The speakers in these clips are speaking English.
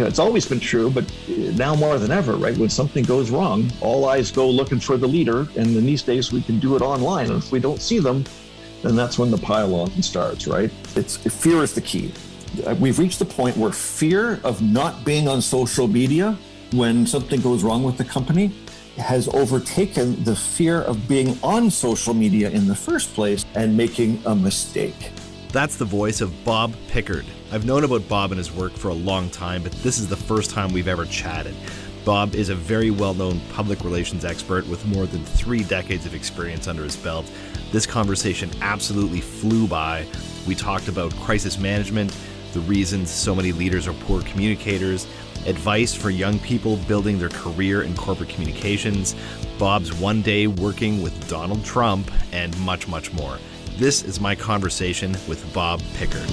it's always been true, but now more than ever, right? When something goes wrong, all eyes go looking for the leader. And in these days, we can do it online. And if we don't see them, then that's when the pile-on starts, right? Fear is the key. We've reached the point where fear of not being on social media when something goes wrong with the company has overtaken the fear of being on social media in the first place and making a mistake. That's the voice of Bob Pickard. I've known about Bob and his work for a long time, but this is the first time we've ever chatted. Bob is a very well-known public relations expert with more than 3 decades of experience under his belt. This conversation absolutely flew by. We talked about crisis management, the reasons so many leaders are poor communicators, advice for young people building their career in corporate communications, Bob's one day working with Donald Trump, and much, much more. This is my conversation with Bob Pickard.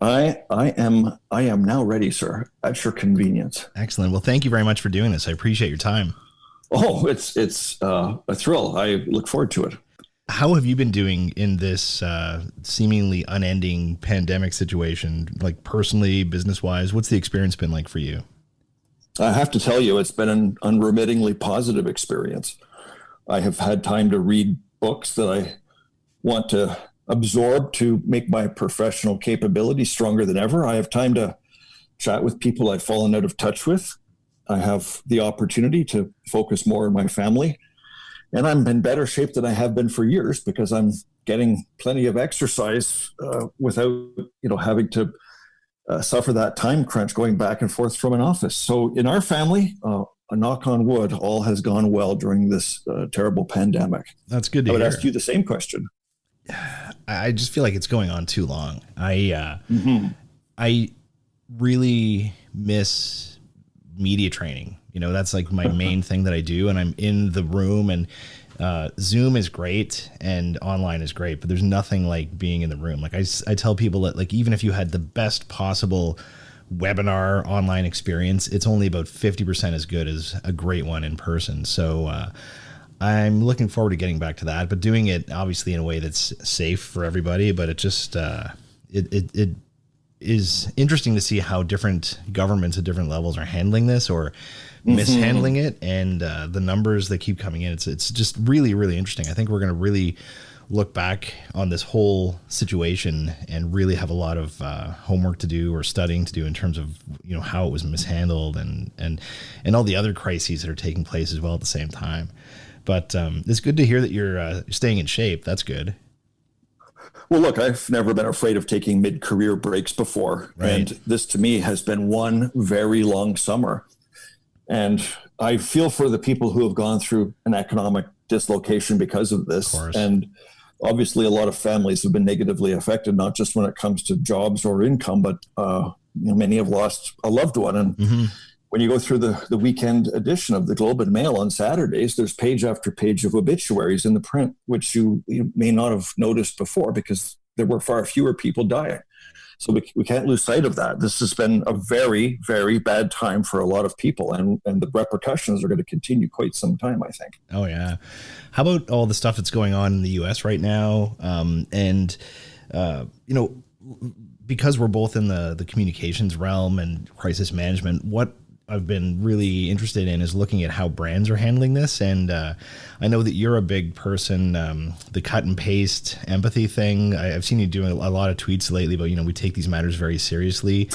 I am now ready, sir. At your convenience. Excellent. Well, thank you very much for doing this. I appreciate your time. Oh, it's a thrill. I look forward to it. How have you been doing in this seemingly unending pandemic situation, like personally, business-wise? What's the experience been like for you? I have to tell you, it's been an unremittingly positive experience. I have had time to read books that I want to absorb to make my professional capability stronger than ever. I have time to chat with people I've fallen out of touch with. I have the opportunity to focus more on my family. And I'm in better shape than I have been for years because I'm getting plenty of exercise without, having to suffer that time crunch going back and forth from an office. So in our family, a knock on wood, all has gone well during this terrible pandemic. That's good to hear. I would ask you the same question. I just feel like it's going on too long. I really miss media training. That's like my main thing that I do, and I'm in the room, and Zoom is great and online is great, but there's nothing like being in the room. Like I tell people that, like, even if you had the best possible webinar online experience, it's only about 50% as good as a great one in person. So I'm looking forward to getting back to that, but doing it obviously in a way that's safe for everybody. But it just it is interesting to see how different governments at different levels are handling this or mishandling it, and the numbers that keep coming in. It's just really, really interesting. I think we're going to really look back on this whole situation and really have a lot of homework to do or studying to do in terms of how it was mishandled and all the other crises that are taking place as well at the same time. But it's good to hear that you're staying in shape. That's good. Well, look, I've never been afraid of taking mid-career breaks before. Right. And this to me has been one very long summer. And I feel for the people who have gone through an economic dislocation because of this. Of course. And obviously a lot of families have been negatively affected, not just when it comes to jobs or income, but many have lost a loved one. And when you go through the weekend edition of the Globe and Mail on Saturdays, there's page after page of obituaries in the print, which you may not have noticed before because there were far fewer people dying. So we can't lose sight of that. This has been a very, very bad time for a lot of people, and the repercussions are going to continue quite some time, I think. Oh, yeah. How about all the stuff that's going on in the U.S. right now? Because we're both in the communications realm and crisis management, what I've been really interested in is looking at how brands are handling this. And I know that you're a big person, the cut and paste empathy thing. I've seen you doing a lot of tweets lately about, we take these matters very seriously.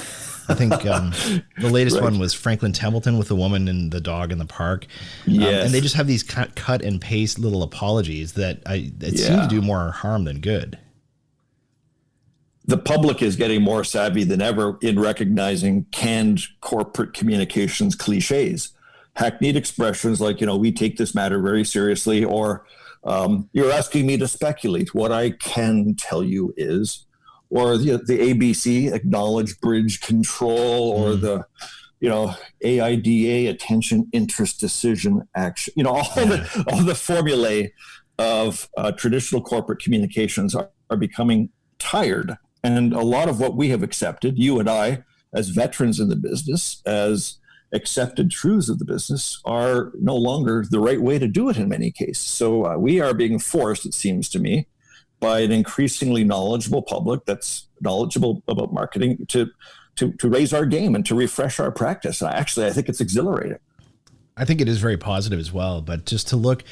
I think the latest one was Franklin Templeton with the woman and the dog in the park. Yes. And they just have these cut and paste little apologies that seem to do more harm than good. The public is getting more savvy than ever in recognizing canned corporate communications cliches, hackneyed expressions like, we take this matter very seriously, or you're asking me to speculate. What I can tell you is, or the ABC, acknowledge bridge control, or the, AIDA, attention, interest, decision, action, all the formulae of traditional corporate communications are becoming tired. And a lot of what we have accepted, you and I, as veterans in the business, as accepted truths of the business, are no longer the right way to do it in many cases. So we are being forced, it seems to me, by an increasingly knowledgeable public that's knowledgeable about marketing to raise our game and to refresh our practice. I think it's exhilarating. I think it is very positive as well, but just to look,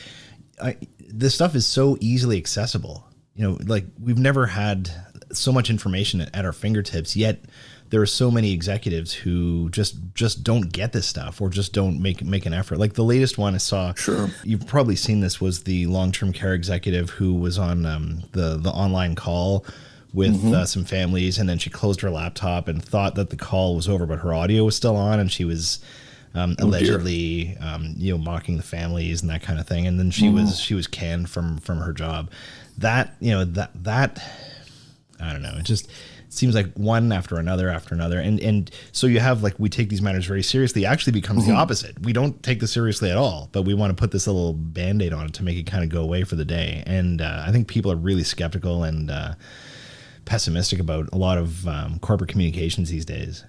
this stuff is so easily accessible. You know, like we've never had so much information at our fingertips, yet there are so many executives who just don't get this stuff or just don't make an effort. Like the latest one I saw, sure, you've probably seen this, was the long-term care executive who was on the online call with some families, and then she closed her laptop and thought that the call was over, but her audio was still on, and she was allegedly mocking the families and that kind of thing. And then she was canned from her job. That I don't know. It just seems like one after another. And so you have, like, we take these matters very seriously. It actually becomes the opposite. We don't take this seriously at all, but we want to put this little Band-Aid on it to make it kind of go away for the day. And I think people are really skeptical and pessimistic about a lot of corporate communications these days.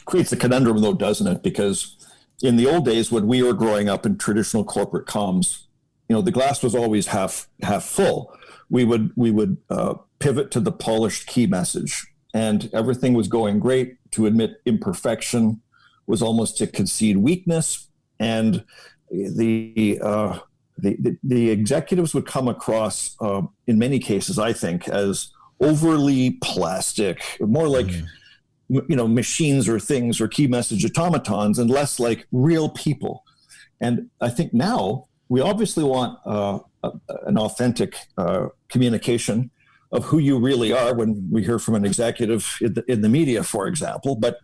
Creates a conundrum, though, doesn't it? Because in the old days, when we were growing up in traditional corporate comms, the glass was always half full. We would pivot to the polished key message, and everything was going great. To admit imperfection was almost to concede weakness, and the executives would come across, in many cases, I think, as overly plastic, more like machines or things or key message automatons, and less like real people. And I think now we obviously want an authentic communication of who you really are when we hear from an executive in the media, for example. But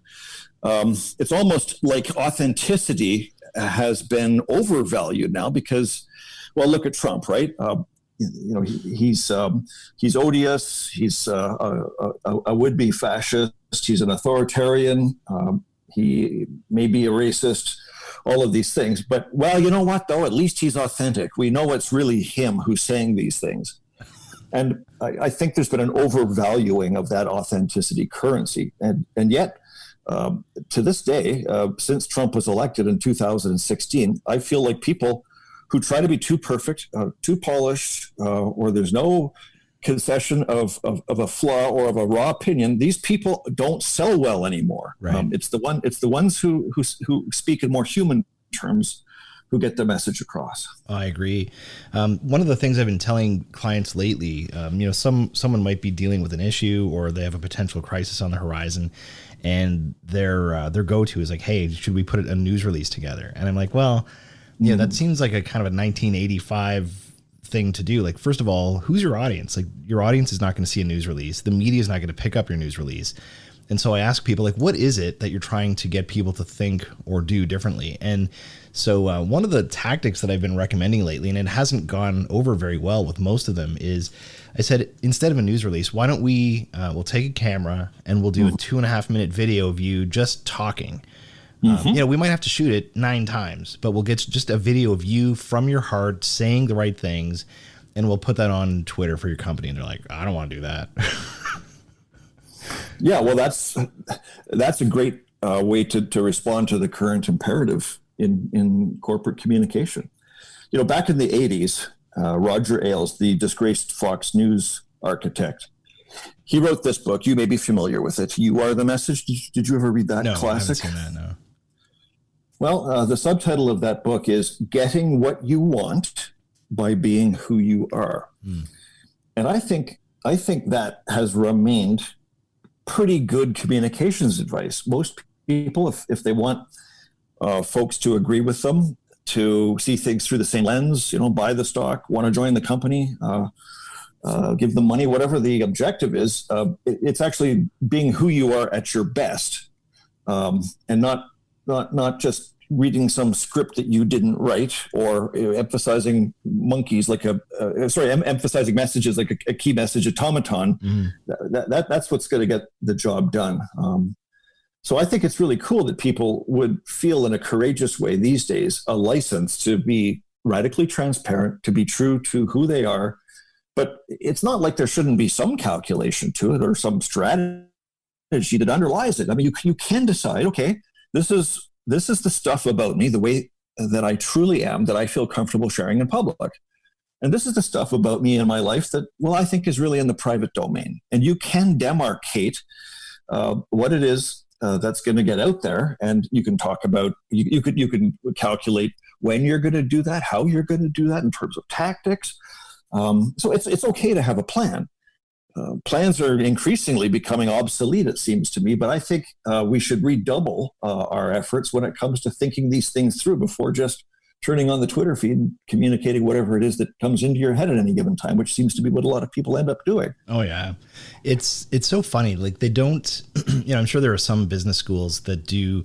it's almost like authenticity has been overvalued now because, well, look at Trump, right? He's odious. He's a would-be fascist. He's an authoritarian. He may be a racist. All of these things. But, well, you know what, though? At least he's authentic. We know it's really him who's saying these things. And I think there's been an overvaluing of that authenticity currency. And yet, to this day, since Trump was elected in 2016, I feel like people who try to be too perfect, too polished, or there's no concession of a flaw or of a raw opinion, these people don't sell well anymore. Right. It's the ones who speak in more human terms who get the message across. I agree. One of the things I've been telling clients lately, someone might be dealing with an issue or they have a potential crisis on the horizon, and their go-to is like, hey, should we put a news release together? And I'm like, well, yeah, that seems like a kind of a 1985 thing to do. Like, first of all, who's your audience? Like, your audience is not going to see a news release. The media is not going to pick up your news release. And so I ask people, like, what is it that you're trying to get people to think or do differently? And so one of the tactics that I've been recommending lately, and it hasn't gone over very well with most of them, is I said, instead of a news release, why don't we'll take a camera and we'll do a 2.5 minute video of you just talking. We might have to shoot it 9 times, but we'll get just a video of you from your heart saying the right things, and we'll put that on Twitter for your company. And they're like, I don't want to do that. Yeah, well, that's a great way to respond to the current imperative in corporate communication. Back in the 80s, Roger Ailes, the disgraced Fox News architect, he wrote this book. You may be familiar with it. You Are the Message. Did you ever read that classic? I haven't seen that, no. Well, the subtitle of that book is Getting What You Want by Being Who You Are. And I think that has remained pretty good communications advice. Most people, if they want folks to agree with them, to see things through the same lens, buy the stock, want to join the company, give them money, whatever the objective is, it's actually being who you are at your best, and not just reading some script that you didn't write, or emphasizing emphasizing messages like a key message automaton. That's what's going to get the job done. So I think it's really cool that people would feel in a courageous way these days a license to be radically transparent, to be true to who they are. But it's not like there shouldn't be some calculation to it or some strategy that underlies it. I mean, you can decide, okay, this is the stuff about me, the way that I truly am, that I feel comfortable sharing in public. And this is the stuff about me and my life that, well, I think is really in the private domain. And you can demarcate what it is that's going to get out there. And you can talk about, you can calculate when you're going to do that, how you're going to do that in terms of tactics. So it's okay to have a plan. Plans are increasingly becoming obsolete, it seems to me, but I think we should redouble our efforts when it comes to thinking these things through before just turning on the Twitter feed and communicating whatever it is that comes into your head at any given time, which seems to be what a lot of people end up doing. Oh yeah. It's so funny. Like they don't, I'm sure there are some business schools that do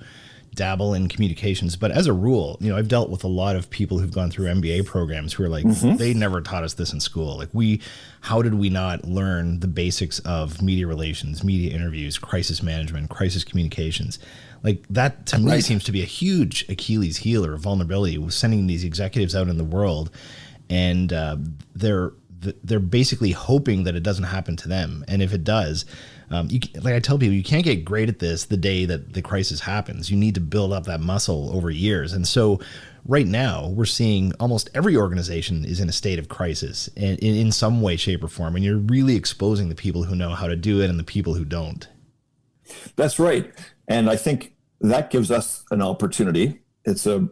dabble in communications, but as a rule, I've dealt with a lot of people who've gone through MBA programs who are like, they never taught us this in school. Like how did we not learn the basics of media relations, media interviews, crisis management, crisis communications? Like that to me seems to be a huge Achilles heel or vulnerability with sending these executives out in the world. And they're basically hoping that it doesn't happen to them. And if it does, like I tell people, you can't get great at this the day that the crisis happens. You need to build up that muscle over years. And so right now we're seeing almost every organization is in a state of crisis in some way, shape, or form. And you're really exposing the people who know how to do it and the people who don't. That's right. And I think that gives us an opportunity. It's a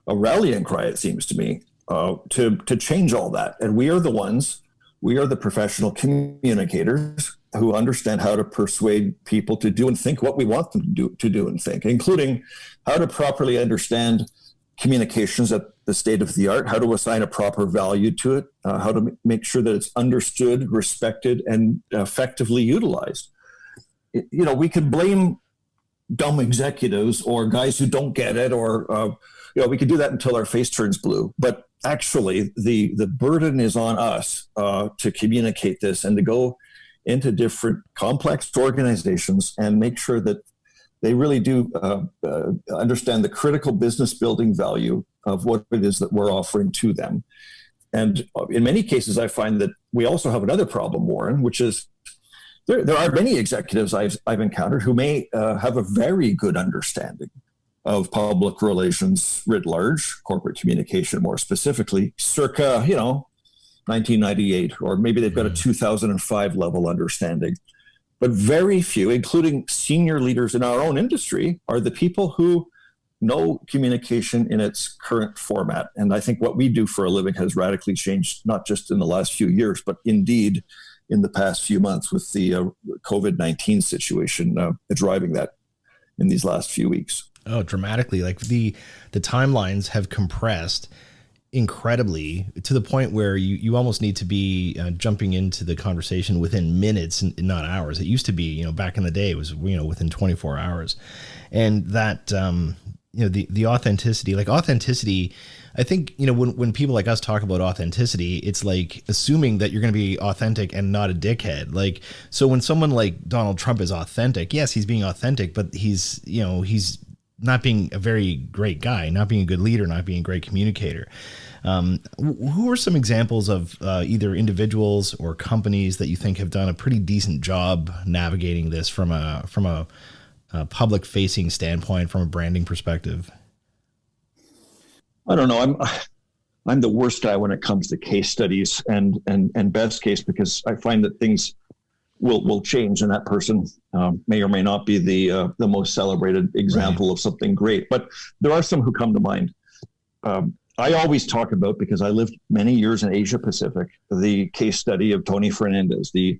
rallying cry, it seems to me, to change all that. And we are the professional communicators who understand how to persuade people to do and think what we want them to do and think, including how to properly understand communications at the state of the art, how to assign a proper value to it, how to make sure that it's understood, respected, and effectively utilized. We could blame dumb executives or guys who don't get it, or we could do that until our face turns blue. But actually, the burden is on us to communicate this and to go into different complex organizations and make sure that they really do understand the critical business building value of what it is that we're offering to them. And in many cases, I find that we also have another problem, Warren, which is there are many executives I've encountered who may have a very good understanding of public relations writ large, corporate communication more specifically, circa, 1998, or maybe they've got a 2005 level understanding. But very few, including senior leaders in our own industry, are the people who know communication in its current format. And I think what we do for a living has radically changed, not just in the last few years, but indeed in the past few months with the COVID-19 situation driving that in these last few weeks. Oh, dramatically. Like the timelines have compressed incredibly to the point where you almost need to be jumping into the conversation within minutes and not hours. It used to be, back in the day, it was, within 24 hours. And that, the authenticity, I think, when people like us talk about authenticity, it's like assuming that you're going to be authentic and not a dickhead. Like, so when someone like Donald Trump is authentic, yes, he's being authentic, but he's not being a very great guy, not being a good leader, not being a great communicator. Who are some examples of either individuals or companies that you think have done a pretty decent job navigating this from a public facing standpoint, from a branding perspective? I don't know. I'm the worst guy when it comes to case studies and best case, because I find that things will change, and that person may or may not be the most celebrated example of something great. But there are some who come to mind. I always talk about, because I lived many years in Asia Pacific, the case study of Tony Fernandez, the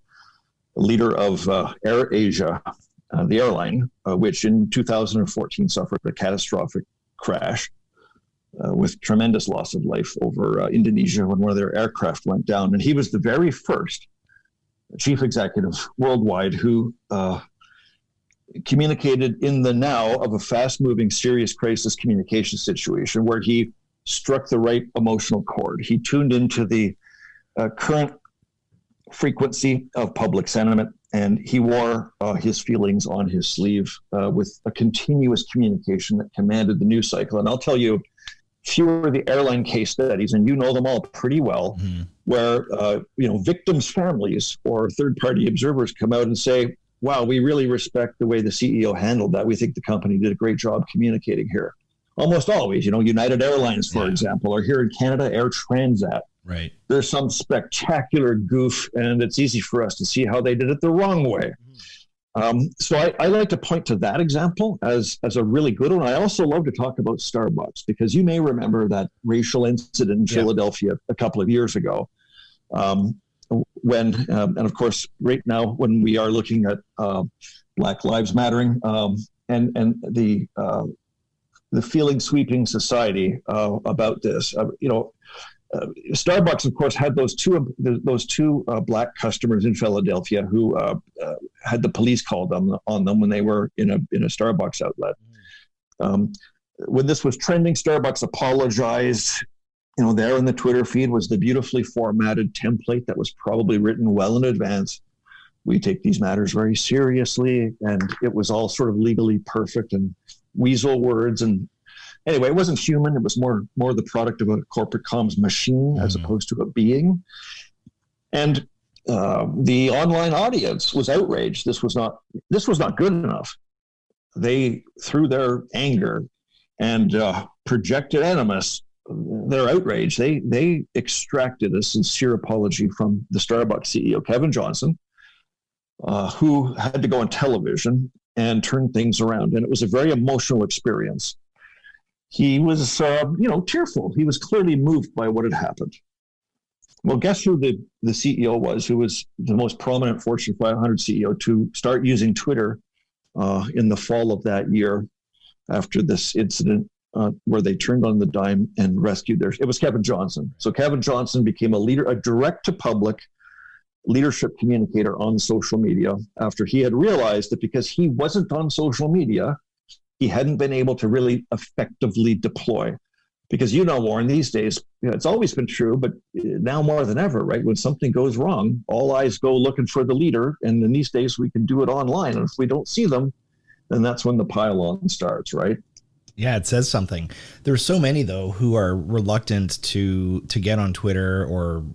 leader of Air Asia, the airline, which in 2014 suffered a catastrophic crash with tremendous loss of life over Indonesia when one of their aircraft went down. And he was the very first chief executive worldwide who communicated in the now of a fast-moving, serious crisis communication situation where he struck the right emotional chord. He tuned into the current frequency of public sentiment, and he wore his feelings on his sleeve with a continuous communication that commanded the news cycle. And I'll tell you, few are the airline case studies, and you know them all pretty well, where victims' families or third-party observers come out and say, wow, we really respect the way the CEO handled that. We think the company did a great job communicating here. Almost always, United Airlines, for example, or here in Canada, Air Transat. Right. There's some spectacular goof, and it's easy for us to see how they did it the wrong way. So I like to point to that example as a really good one. I also love to talk about Starbucks, because you may remember that racial incident in Philadelphia a couple of years ago. When, and of course, right now, when we are looking at Black Lives Mattering, and the feeling sweeping society about this, Starbucks, of course, had those two black customers in Philadelphia who had the police called on them when they were in a Starbucks outlet. When this was trending, Starbucks apologized. There in the Twitter feed was the beautifully formatted template that was probably written well in advance. We take these matters very seriously, and it was all sort of legally perfect and weasel words. And anyway, it wasn't human. It was more the product of a corporate comms machine as opposed to a being. And the online audience was outraged. This was not good enough. They, through their anger and projected animus, their outrage, they extracted a sincere apology from the Starbucks CEO, Kevin Johnson, who had to go on television and turn things around. And it was a very emotional experience. He was, tearful. He was clearly moved by what had happened. Well, guess who the CEO was, who was the most prominent Fortune 500 CEO to start using Twitter in the fall of that year after this incident where they turned on the dime and rescued it was Kevin Johnson. So Kevin Johnson became a direct-to-public leadership communicator on social media after he had realized that because he wasn't on social media, he hadn't been able to really effectively deploy. Because Warren, these days, it's always been true, but now more than ever, right? When something goes wrong, all eyes go looking for the leader. And in these days, we can do it online. And if we don't see them, then that's when the pile-on starts, right? Yeah, it says something. There's so many, though, who are reluctant to get on Twitter or,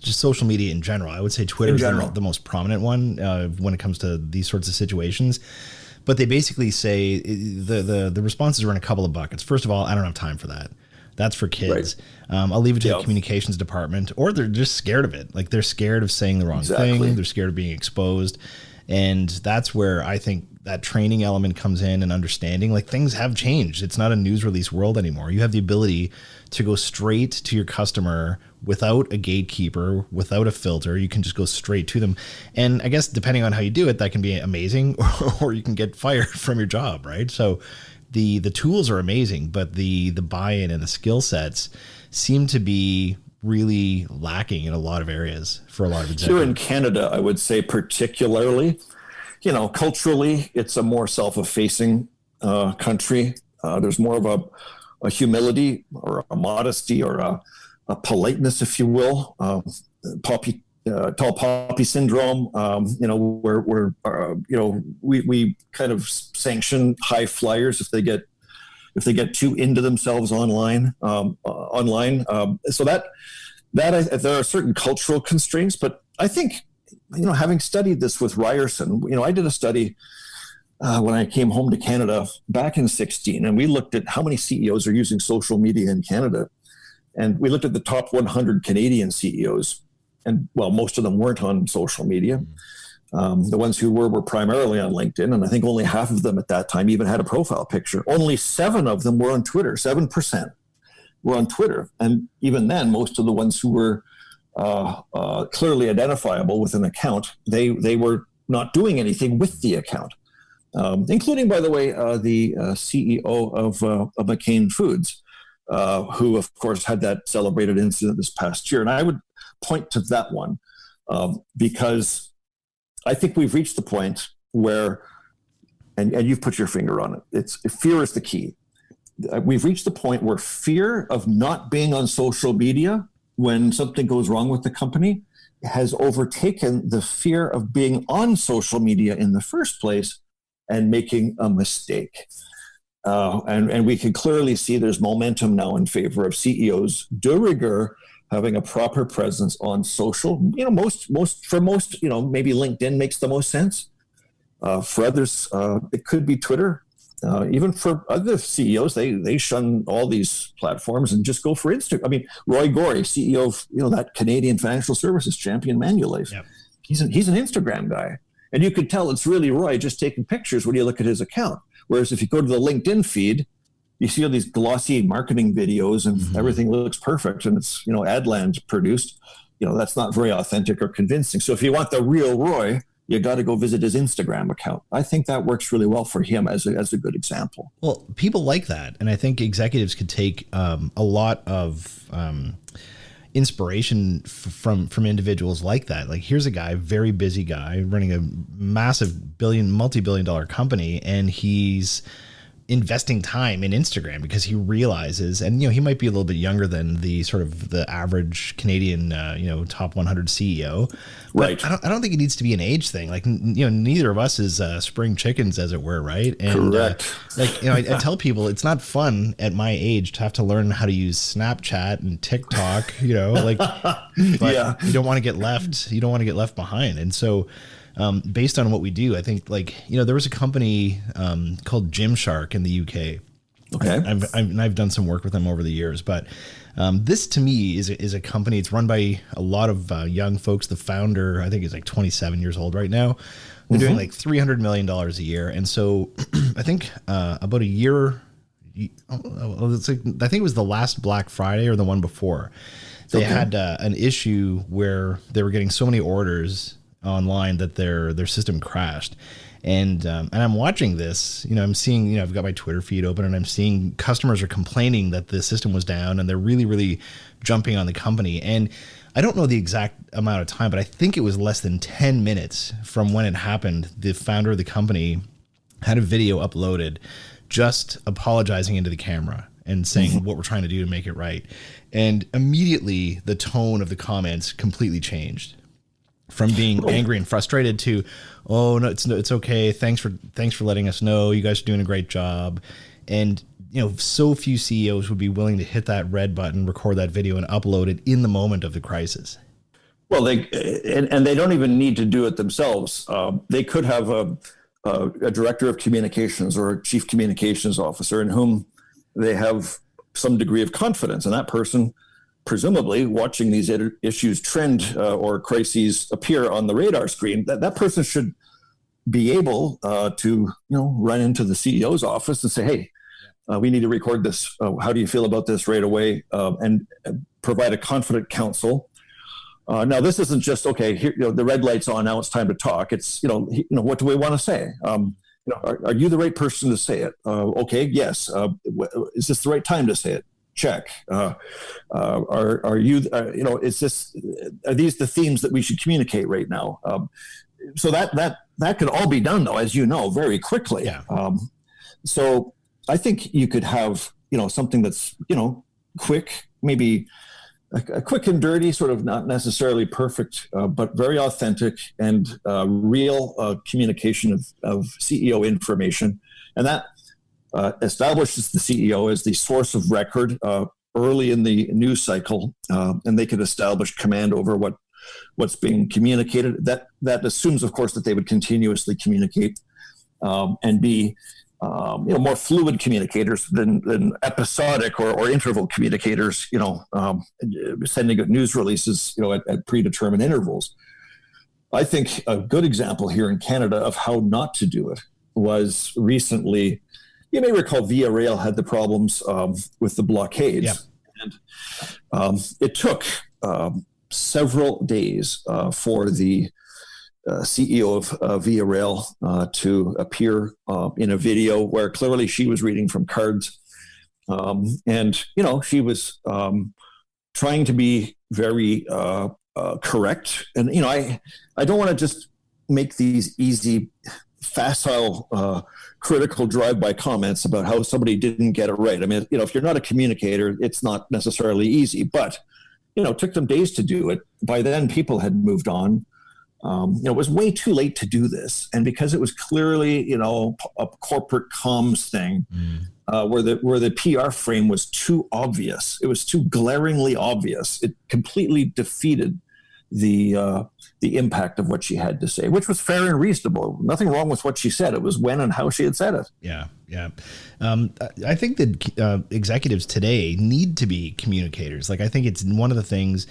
just social media in general. I would say Twitter is the most prominent one when it comes to these sorts of situations. But they basically say the responses are in a couple of buckets. First of all, I don't have time for that. That's for kids. Right. I'll leave it to the communications department, or they're just scared of it. Like, they're scared of saying the wrong thing. They're scared of being exposed. And that's where I think that training element comes in and understanding, like, things have changed. It's not a news release world anymore. You have the ability to go straight to your customer without a gatekeeper, without a filter. You can just go straight to them. And I guess depending on how you do it, that can be amazing, or you can get fired from your job, right? So the tools are amazing, but the buy-in and the skill sets seem to be really lacking in a lot of areas for a lot of executives. Here in Canada, I would say particularly, culturally, it's a more self-effacing country. There's more of a humility or a modesty or a politeness, if you will. Tall poppy syndrome. Where we kind of sanction high flyers if they get too into themselves online. So that there are certain cultural constraints, but I think, having studied this with Ryerson, I did a study when I came home to Canada back in 2016, and we looked at how many CEOs are using social media in Canada. And we looked at the top 100 Canadian CEOs, and most of them weren't on social media. The ones who were primarily on LinkedIn, and I think only half of them at that time even had a profile picture. Only 7 of them were on Twitter. 7% were on Twitter, and even then, most of the ones who were clearly identifiable with an account, they were not doing anything with the account, including, by the way, the CEO of McCain Foods. Who, of course, had that celebrated incident this past year. And I would point to that one because I think we've reached the point where, and you've put your finger on it, fear is the key. We've reached the point where fear of not being on social media when something goes wrong with the company has overtaken the fear of being on social media in the first place and making a mistake. And we can clearly see there's momentum now in favor of CEOs de rigueur having a proper presence on social. Most, maybe LinkedIn makes the most sense. For others, it could be Twitter. even for other CEOs, they shun all these platforms and just go for Instagram. I mean, Roy Gorey, CEO of that Canadian financial services champion, Manulife, Yep. he's an Instagram guy, and you could tell it's really Roy just taking pictures when you look at his account. Whereas if you go to the LinkedIn feed, you see all these glossy marketing videos and everything looks perfect, and it's Adland produced. That's not very authentic or convincing. So if you want the real Roy, you got to go visit his Instagram account. I think that works really well for him as a good example. Well, people like that. And I think executives could take a lot of inspiration from individuals like that. Like, here's a guy, very busy guy, running a massive multi-billion dollar company, and he's investing time in Instagram because he realizes, and he might be a little bit younger than the sort of the average Canadian top 100 CEO, but right? I don't think it needs to be an age thing. Like, neither of us is spring chickens, as it were, right? And correct. I tell people it's not fun at my age to have to learn how to use Snapchat and TikTok, but yeah. you don't want to get left behind. And so based on what we do, I think there was a company called Gymshark in the UK. Okay. I've done some work with them over the years, but this to me is a company. It's run by a lot of young folks. The founder, I think, is 27 years old right now. They're doing $300 million a year. And so I think about a year, I think it was the last Black Friday or the one before, they had an issue where they were getting so many orders online that their system crashed. And I'm watching this, I'm seeing, I've got my Twitter feed open, and I'm seeing customers are complaining that the system was down, and they're really, really jumping on the company. And I don't know the exact amount of time, but I think it was less than 10 minutes from when it happened. The founder of the company had a video uploaded just apologizing into the camera and saying what we're trying to do to make it right. And immediately the tone of the comments completely changed. From being angry and frustrated to, oh no, it's okay. Thanks for letting us know. You guys are doing a great job. And so few CEOs would be willing to hit that red button, record that video, and upload it in the moment of the crisis. Well, they don't even need to do it themselves. They could have a director of communications or a chief communications officer in whom they have some degree of confidence, and that person, presumably watching these issues trend or crises appear on the radar screen, that person should be able to run into the CEO's office and say, hey, we need to record this. How do you feel about this right away? And provide a confident counsel. Now, this isn't just, okay, here, the red light's on, now it's time to talk. It's, what do we want to say? Are you the right person to say it? Okay, yes. Is this the right time to say it? Check. Are you? Is this? Are these the themes that we should communicate right now? So that could all be done, though, as you know, very quickly. Yeah. So I think you could have something that's quick, maybe a quick and dirty, sort of not necessarily perfect, but very authentic and real communication of CEO information, and that establishes the CEO as the source of record early in the news cycle, and they could establish command over what's being communicated. That assumes, of course, that they would continuously communicate and be more fluid communicators than episodic or interval communicators. Sending out news releases at predetermined intervals. I think a good example here in Canada of how not to do it was recently. You may recall Via Rail had the problems with the blockades. Yeah. And it took several days for the CEO of Via Rail to appear in a video where clearly she was reading from cards. And she was trying to be very correct. And, I don't want to just make these easy, facile, critical drive-by comments about how somebody didn't get it right. I mean, if you're not a communicator, it's not necessarily easy, but, it took them days to do it. By then, people had moved on. It was way too late to do this. And because it was clearly, a corporate comms thing, where the PR frame was too obvious, it was too glaringly obvious. It completely defeated the impact of what she had to say, which was fair and reasonable. Nothing wrong with what she said. It was when and how she had said it. Yeah, yeah. I think that executives today need to be communicators. Like, I think it's one of the things.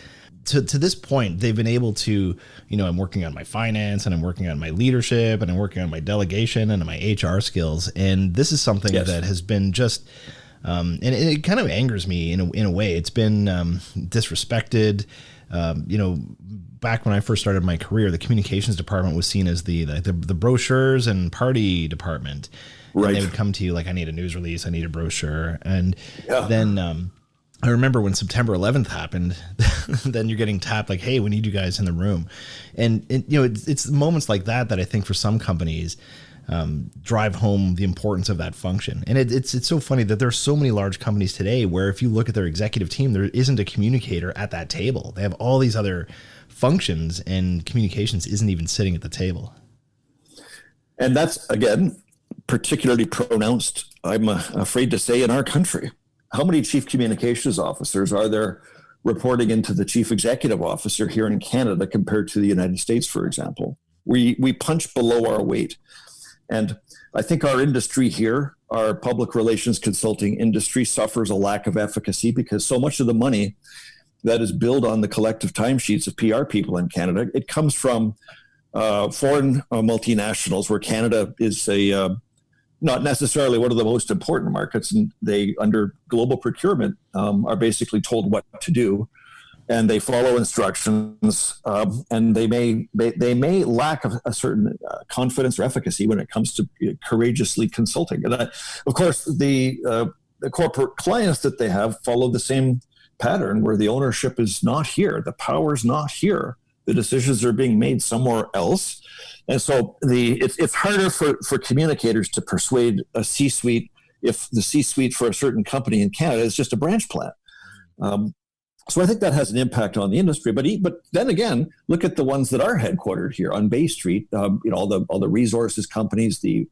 To this point, they've been able to, I'm working on my finance and I'm working on my leadership and I'm working on my delegation and my HR skills. And this is something that has been just, and it kind of angers me in a way. It's been disrespected. Back when I first started my career, the communications department was seen as the brochures and party department. Right. And they would come to you like, I need a news release, I need a brochure. And then I remember when September 11th happened, then you're getting tapped like, hey, we need you guys in the room. And it's moments like that I think for some companies drive home the importance of that function. And it's so funny that there are so many large companies today where if you look at their executive team, there isn't a communicator at that table. They have all these other functions and communications isn't even sitting at the table. And that's, again, particularly pronounced, I'm afraid to say, in our country. How many chief communications officers are there reporting into the chief executive officer here in Canada compared to the United States, for example? We punch below our weight. And I think our industry here, our public relations consulting industry, suffers a lack of efficacy because so much of the money that is billed on the collective timesheets of PR people in Canada, it comes from foreign multinationals, where Canada is not necessarily one of the most important markets, and they, under global procurement, are basically told what to do, and they follow instructions, and they may lack a certain confidence or efficacy when it comes to courageously consulting. And of course, the corporate clients that they have follow the same pattern, where the ownership is not here, the power's not here, the decisions are being made somewhere else. And so it's harder for communicators to persuade a C-suite if the C-suite for a certain company in Canada is just a branch plant. So I think that has an impact on the industry. But then again, look at the ones that are headquartered here on Bay Street. All the resources companies, the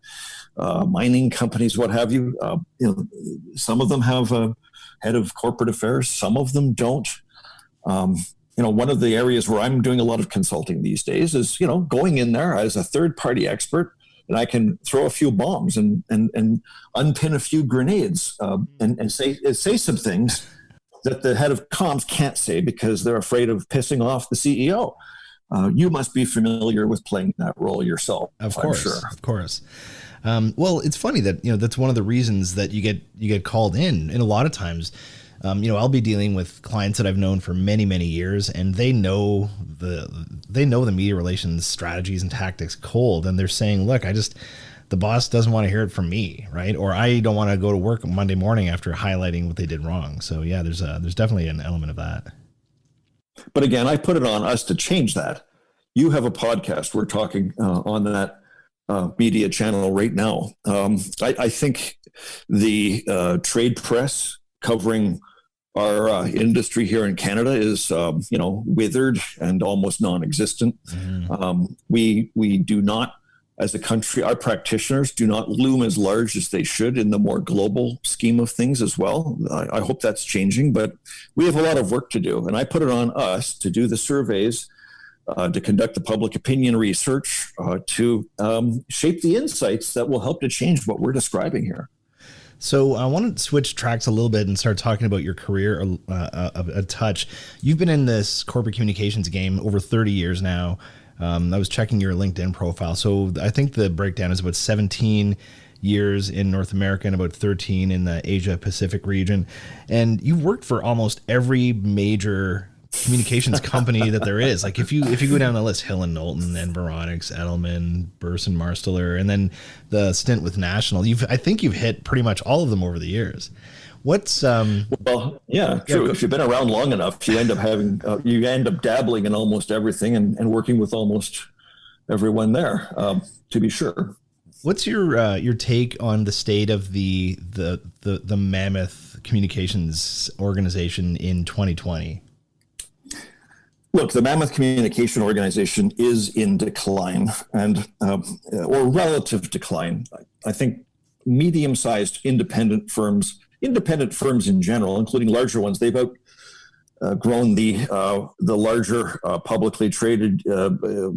mining companies, what have you. Some of them have a head of corporate affairs. Some of them don't. One of the areas where I'm doing a lot of consulting these days is, going in there as a third-party expert, and I can throw a few bombs and unpin a few grenades and say some things that the head of comms can't say because they're afraid of pissing off the CEO. You must be familiar with playing that role yourself. Of course, I'm sure. Of course. Well, it's funny that that's one of the reasons that you get called in, and a lot of times. I'll be dealing with clients that I've known for many, many years, and they know the media relations strategies and tactics cold, and they're saying, look, the boss doesn't want to hear it from me, right? Or I don't want to go to work Monday morning after highlighting what they did wrong. So yeah, there's definitely an element of that. But again, I put it on us to change that. You have a podcast. We're talking on that media channel right now. I think the trade press covering our industry here in Canada is, withered and almost non-existent. Mm-hmm. We do not, as a country, our practitioners do not loom as large as they should in the more global scheme of things as well. I hope that's changing, but we have a lot of work to do. And I put it on us to do the surveys, to conduct the public opinion research, to shape the insights that will help to change what we're describing here. So I want to switch tracks a little bit and start talking about your career a touch. You've been in this corporate communications game over 30 years now. I was checking your LinkedIn profile. So I think the breakdown is about 17 years in North America and about 13 in the Asia Pacific region. And you've worked for almost every major communications company that there is. Like if you go down the list, Hill and Knowlton, Environics, Edelman, Burson Marsteller, and then the stint with National, I think you've hit pretty much all of them over the years. What's well, yeah, true. If you've been around long enough, you end up dabbling in almost everything and working with almost everyone there, to be sure. What's your take on the state of the Mammoth Communications organization in 2020? Look, the Mammoth Communication Organization is in decline or relative decline. I think medium-sized independent firms in general, including larger ones, they've grown the larger publicly traded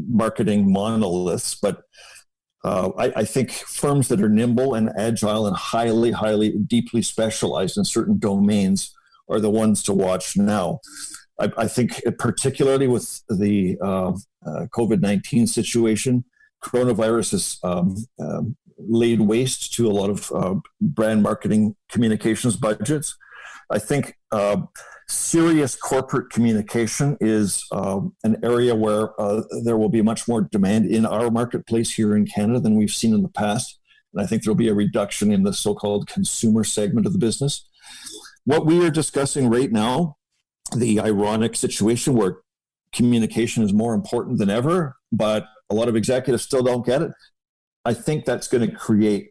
marketing monoliths, but I think firms that are nimble and agile and highly deeply specialized in certain domains are the ones to watch now. I think particularly with the COVID-19 situation, coronavirus has laid waste to a lot of brand marketing communications budgets. I think serious corporate communication is an area where there will be much more demand in our marketplace here in Canada than we've seen in the past. And I think there'll be a reduction in the so-called consumer segment of the business. What we are discussing right now, the ironic situation where communication is more important than ever, but a lot of executives still don't get it. I think that's going to create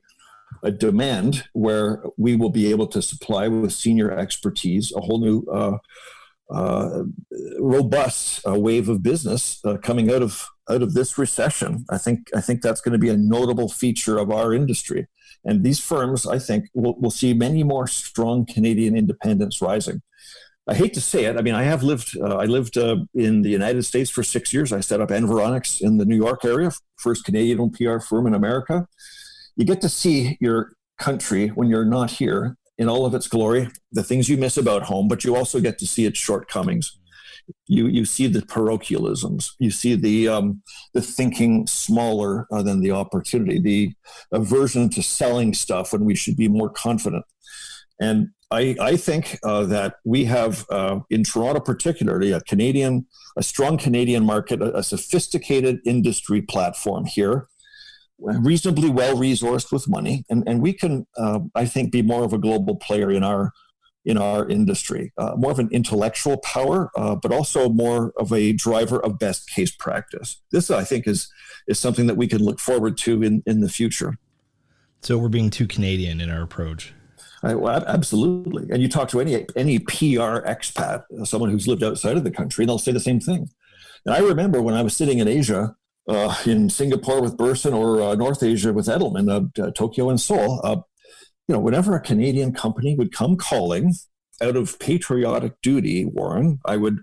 a demand where we will be able to supply with senior expertise a whole new robust wave of business coming out of this recession. I think that's going to be a notable feature of our industry. And these firms, I think, will see many more strong Canadian independents rising. I hate to say it. I mean, I lived in the United States for 6 years. I set up Environics in the New York area, first Canadian PR firm in America. You get to see your country when you're not here in all of its glory, the things you miss about home, but you also get to see its shortcomings. You see the parochialisms. You see the thinking smaller than the opportunity, the aversion to selling stuff when we should be more confident. And I think that we have, in Toronto particularly, a strong Canadian market, a sophisticated industry platform here, reasonably well-resourced with money. And we can, I think, be more of a global player in our industry, more of an intellectual power, but also more of a driver of best case practice. This, I think, is something that we can look forward to in the future. So we're being too Canadian in our approach. Well, absolutely. And you talk to any PR expat, someone who's lived outside of the country, and they'll say the same thing. And I remember when I was sitting in Asia, in Singapore with Burson or North Asia with Edelman, Tokyo and Seoul, whenever a Canadian company would come calling out of patriotic duty, Warren, I would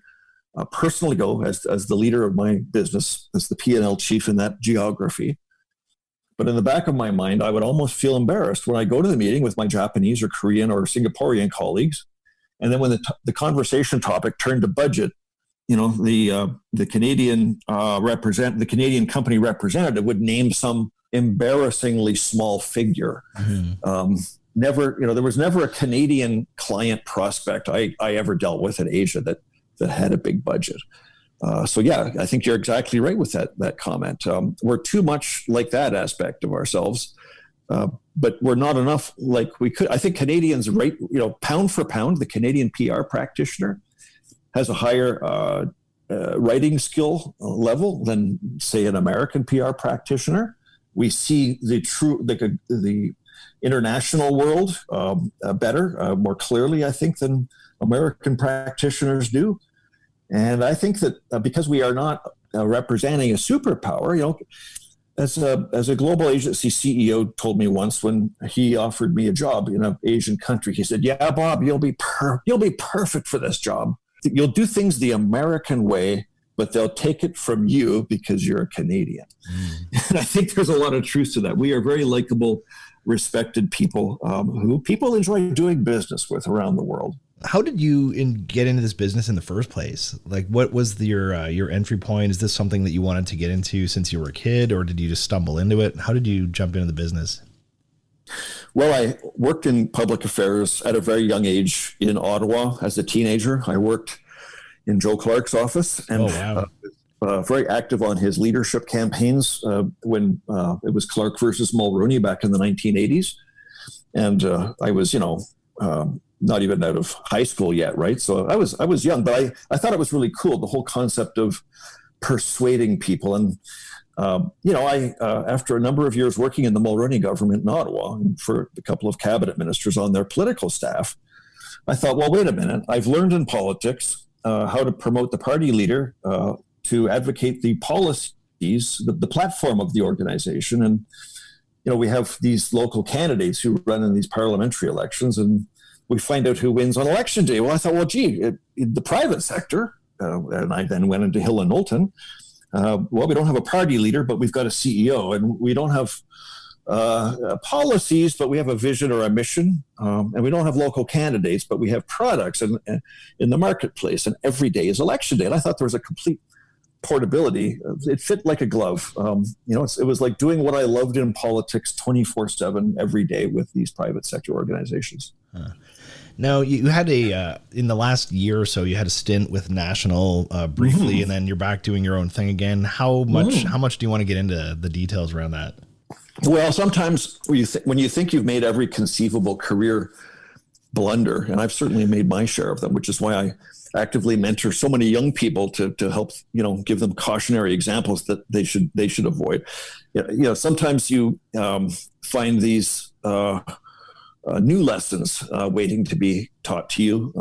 personally go as the leader of my business, as the P&L chief in that geography. But in the back of my mind, I would almost feel embarrassed when I go to the meeting with my Japanese or Korean or Singaporean colleagues. And then when the conversation topic turned to budget, the Canadian the Canadian company representative would name some embarrassingly small figure. Mm-hmm. There was never a Canadian client prospect I ever dealt with in Asia that had a big budget. So yeah, I think you're exactly right with that comment. We're too much like that aspect of ourselves, but we're not enough like we could. I think Canadians, right? Pound for pound, the Canadian PR practitioner has a higher writing skill level than, say, an American PR practitioner. We see the international world better, more clearly, I think, than American practitioners do. And I think that because we are not representing a superpower, as a global agency CEO told me once when he offered me a job in an Asian country, he said, "Yeah, Bob, you'll be perfect for this job. You'll do things the American way, but they'll take it from you because you're a Canadian." Mm. And I think there's a lot of truth to that. We are very likable, respected people who people enjoy doing business with around the world. How did you get into this business in the first place? Like, what was your entry point? Is this something that you wanted to get into since you were a kid, or did you just stumble into it? How did you jump into the business? Well, I worked in public affairs at a very young age in Ottawa as a teenager. I worked in Joe Clark's office and very active on his leadership campaigns when it was Clark versus Mulroney back in the 1980s. And I was, not even out of high school yet, right? So I was young, but I thought it was really cool, the whole concept of persuading people. And after a number of years working in the Mulroney government in Ottawa and for a couple of cabinet ministers on their political staff, I thought, well, wait a minute. I've learned in politics how to promote the party leader, to advocate the policies, the platform of the organization. And, we have these local candidates who run in these parliamentary elections. And we find out who wins on election day. Well, I thought, well, gee, in the private sector, and I then went into Hill and Knowlton. Well, we don't have a party leader, but we've got a CEO, and we don't have policies, but we have a vision or a mission, and we don't have local candidates, but we have products in the marketplace, and every day is election day. And I thought there was a complete portability. It fit like a glove. It was like doing what I loved in politics 24/7 every day with these private sector organizations. Now, you had in the last year or so, you had a stint with National briefly, and then you're back doing your own thing again. How much do you want to get into the details around that? Well, sometimes when you think you've made every conceivable career blunder, and I've certainly made my share of them, which is why I actively mentor so many young people to help, give them cautionary examples that they should avoid. Sometimes you find these new lessons waiting to be taught to you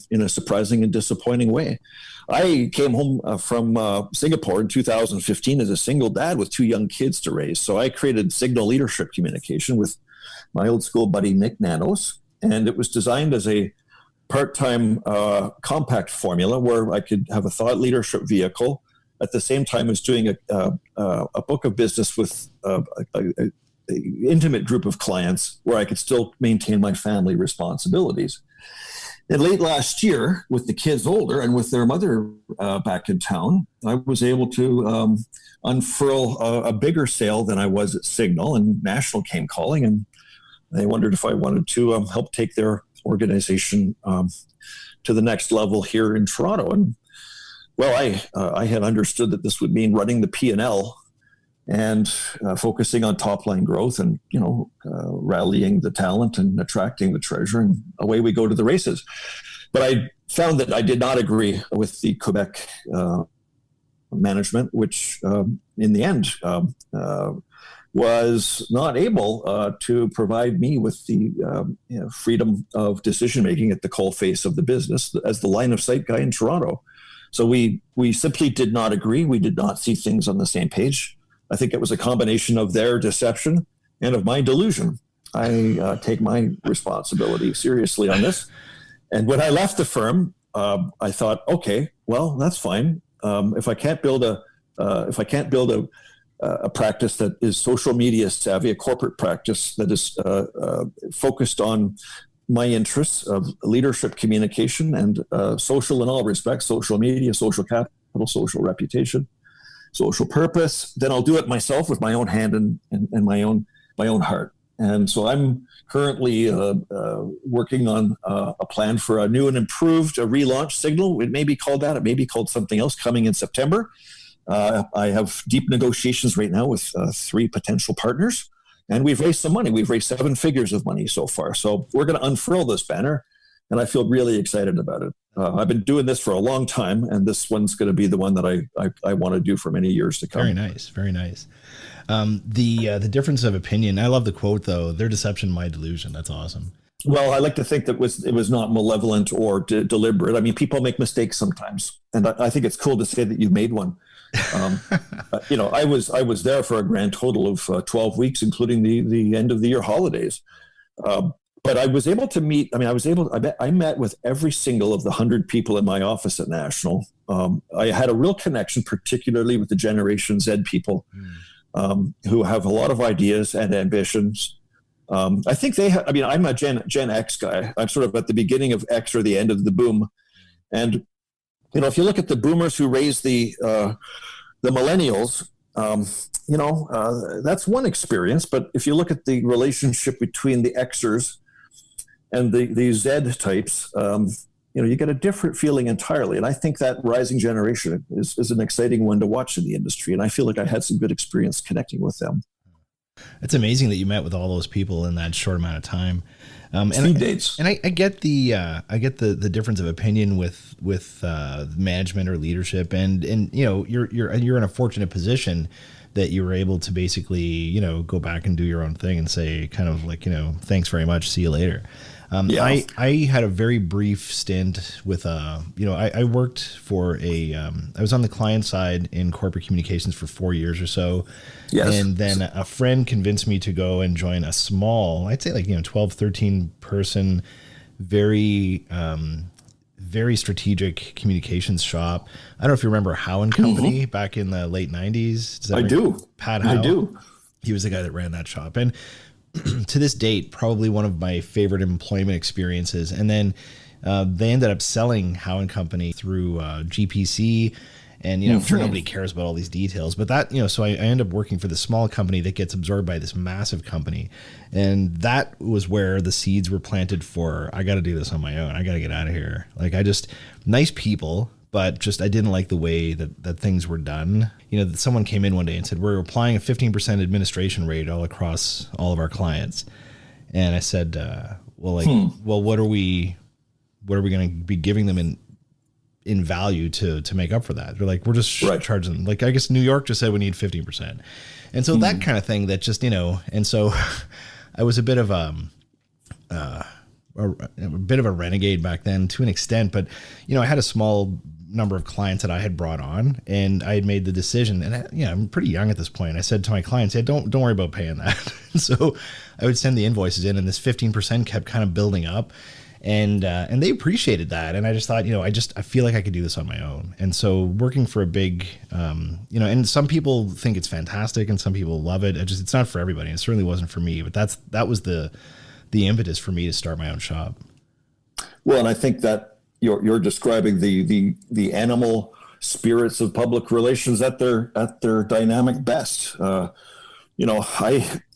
in a surprising and disappointing way. I came home from Singapore in 2015 as a single dad with 2 young kids to raise. So I created Signal Leadership Communication with my old school buddy, Nick Nanos. And it was designed as a part-time compact formula where I could have a thought leadership vehicle at the same time as doing a book of business with an intimate group of clients where I could still maintain my family responsibilities. And late last year, with the kids older and with their mother back in town, I was able to unfurl a bigger sail than I was at Signal, and National came calling, and they wondered if I wanted to help take their organization to the next level here in Toronto. And well, I had understood that this would mean running the P&L and focusing on top line growth and, rallying the talent and attracting the treasure, and away we go to the races. But I found that I did not agree with the Quebec management, which in the end was not able to provide me with the freedom of decision-making at the coalface of the business as the line of sight guy in Toronto. So we simply did not agree. We did not see things on the same page. I think it was a combination of their deception and of my delusion. I take my responsibility seriously on this. And when I left the firm, I thought, okay, well, that's fine. If I can't build a practice that is social media savvy, a corporate practice that is focused on my interests of leadership communication and social in all respects, social media, social capital, social reputation, social purpose, then I'll do it myself with my own hand and my own heart. And so I'm currently working on a plan for a new and improved relaunch Signal. It may be called that. It may be called something else, coming in September. I have deep negotiations right now with 3 potential partners, and we've raised some money. We've raised 7 figures of money so far. So we're going to unfurl this banner, and I feel really excited about it. I've been doing this for a long time, and this one's going to be the one that I want to do for many years to come. Very nice. Very nice. The difference of opinion. I love the quote, though. Their deception, my delusion. That's awesome. Well, I like to think that it was not malevolent or deliberate. I mean, people make mistakes sometimes, and I think it's cool to say that you've made one. I was there for a grand total of 12 weeks, including the end of the year holidays. But I was able to meet. I met with every single of the 100 people in my office at National. I had a real connection, particularly with the Generation Z people, who have a lot of ideas and ambitions. I think I'm a Gen X guy. I'm sort of at the beginning of X or the end of the boom. And, if you look at the boomers who raised the millennials, that's one experience. But if you look at the relationship between the Xers and the Z types, you get a different feeling entirely. And I think that rising generation is an exciting one to watch in the industry. And I feel like I had some good experience connecting with them. It's amazing that you met with all those people in that short amount of time. Speed dates. And I get the difference of opinion with management or leadership, and you're in a fortunate position that you were able to basically go back and do your own thing and say kind of like thanks very much, see you later. I had a very brief stint with I worked for I was on the client side in corporate communications for 4 years or so. Yes. And then a friend convinced me to go and join a small, I'd say 12, 13 person very, very strategic communications shop. I don't know if you remember Howe and Company back in the late 90s. I do. Pat Howe. I do. He was the guy that ran that shop. And to this date, probably one of my favorite employment experiences. And then they ended up selling Howe and Company through GPC. And, I'm sure nobody cares about all these details, but that, so I end up working for the small company that gets absorbed by this massive company. And that was where the seeds were planted for, I got to do this on my own. I got to get out of here. Like, nice people, but just, I didn't like the way that things were done. Someone came in one day and said, we're applying a 15% administration rate all across all of our clients. And I said, well, what are we going to be giving them in value to make up for that? They're like, we're just charging them. Like, I guess New York just said we need 15%. And so that kind of thing that just, and so I was a bit of a renegade back then to an extent, but I had a small number of clients that I had brought on, and I had made the decision, and I'm pretty young at this point. I said to my clients, hey, don't worry about paying that. So I would send the invoices in, and this 15% kept kind of building up. And they appreciated that. And I just thought, I feel like I could do this on my own. And so working for a big, and some people think it's fantastic and some people love it. It's not for everybody. It certainly wasn't for me, but that was the impetus for me to start my own shop. Well, and I think that you're describing the animal spirits of public relations at their dynamic best. I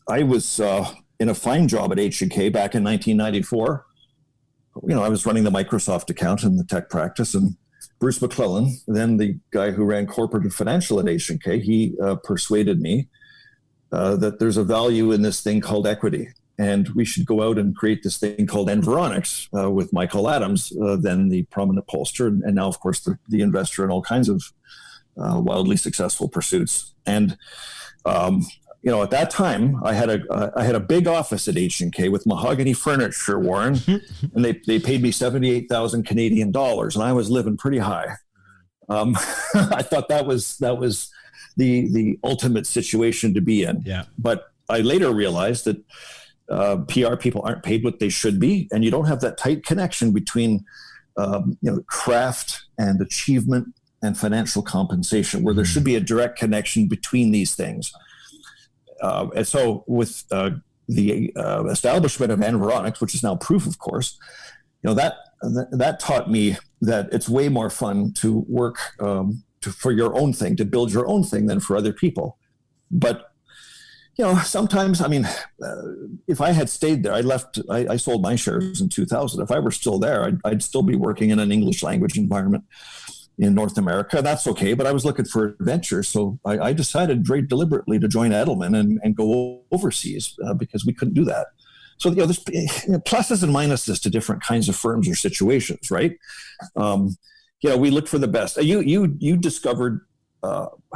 was in a fine job at H&K back in 1994. I was running the Microsoft account in the tech practice, and Bruce McClellan, then the guy who ran corporate and financial at H&K, he persuaded me that there's a value in this thing called equity, and we should go out and create this thing called Environics with Michael Adams, then the prominent pollster, and now, of course, the investor in all kinds of wildly successful pursuits. And at that time, I had a big office at H&K with mahogany furniture, Warren, and they paid me 78,000 Canadian dollars, and I was living pretty high. I thought that was the ultimate situation to be in. Yeah. But I later realized that PR people aren't paid what they should be, and you don't have that tight connection between craft and achievement and financial compensation, where there should be a direct connection between these things. And so with the establishment of Environics, which is now Proof, of course, that taught me that it's way more fun to work for your own thing, to build your own thing than for other people. But, sometimes, if I had stayed there, I sold my shares in 2000. If I were still there, I'd still be working in an English language environment in North America. That's okay, but I was looking for adventure. So I decided very deliberately to join Edelman and go overseas because we couldn't do that. So, there's pluses and minuses to different kinds of firms or situations, right? We look for the best. You discovered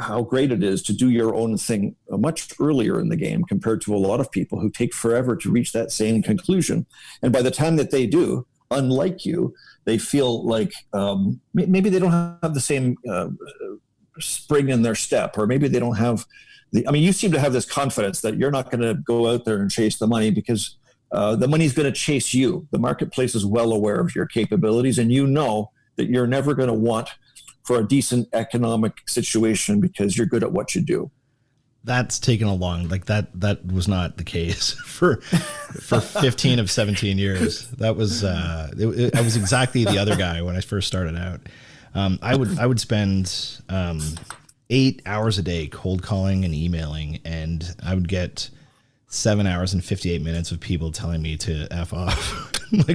how great it is to do your own thing much earlier in the game compared to a lot of people who take forever to reach that same conclusion. And by the time that they do, unlike you, they feel like maybe they don't have the same spring in their step, or maybe they don't have you seem to have this confidence that you're not going to go out there and chase the money because the money's going to chase you. The marketplace is well aware of your capabilities, and that you're never going to want for a decent economic situation because you're good at what you do. That's taken a long, that was not the case for 15 of 17 years. That was, I was exactly the other guy when I first started out. I would spend 8 hours a day cold calling and emailing, and I would get 7 hours and 58 minutes of people telling me to F off,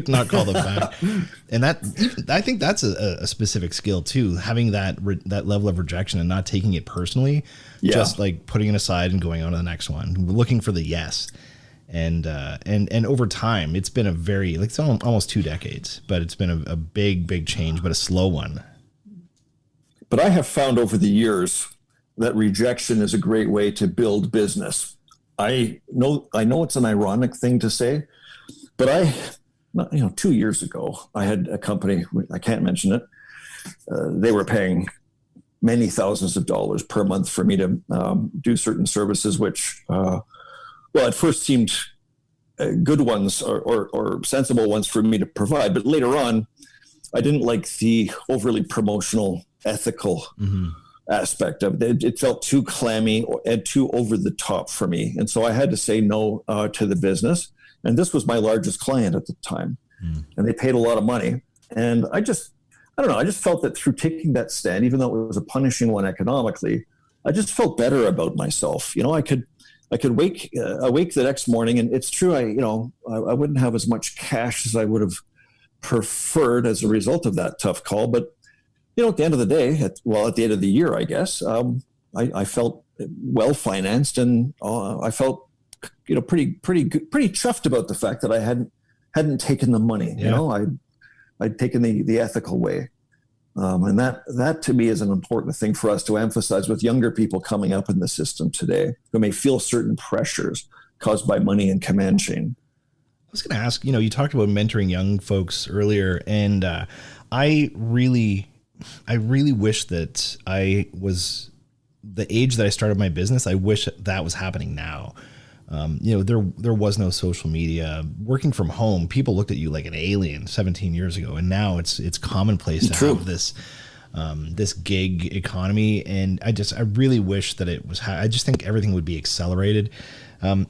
not call them back. And I think that's a specific skill too, having that level of rejection and not taking it personally, just putting it aside and going on to the next one, looking for the yes. And over time, it's been it's almost 2 decades, but it's been a big change, but a slow one. But I have found over the years that rejection is a great way to build business. I know it's an ironic thing to say, but 2 years ago, I had a company, I can't mention it. They were paying many thousands of dollars per month for me to do certain services, which, at first seemed good ones or sensible ones for me to provide. But later on, I didn't like the overly promotional, ethical aspect of it. It felt too clammy and too over the top for me. And so I had to say no to the business. And this was my largest client at the time. And they paid a lot of money. And I don't know, I just felt that through taking that stand, even though it was a punishing one economically, I just felt better about myself. You know, I could awake the next morning, and it's true, I wouldn't have as much cash as I would have preferred as a result of that tough call. But, you know, at the end of the day, at the end of the year, I guess, I felt well financed, and I felt, you know, pretty good, pretty chuffed about the fact that I hadn't taken the money. Yeah. You know, I'd taken the ethical way. And that to me is an important thing for us to emphasize with younger people coming up in the system today who may feel certain pressures caused by money and command chain. I was going to ask, you know, you talked about mentoring young folks earlier, and I really wish that I was the age that I started my business. I wish that was happening now. You know, there was no social media. Working from home, people looked at you like an alien 17 years ago, and now it's commonplace to have this gig economy. And I really wish that it was. I just think everything would be accelerated. You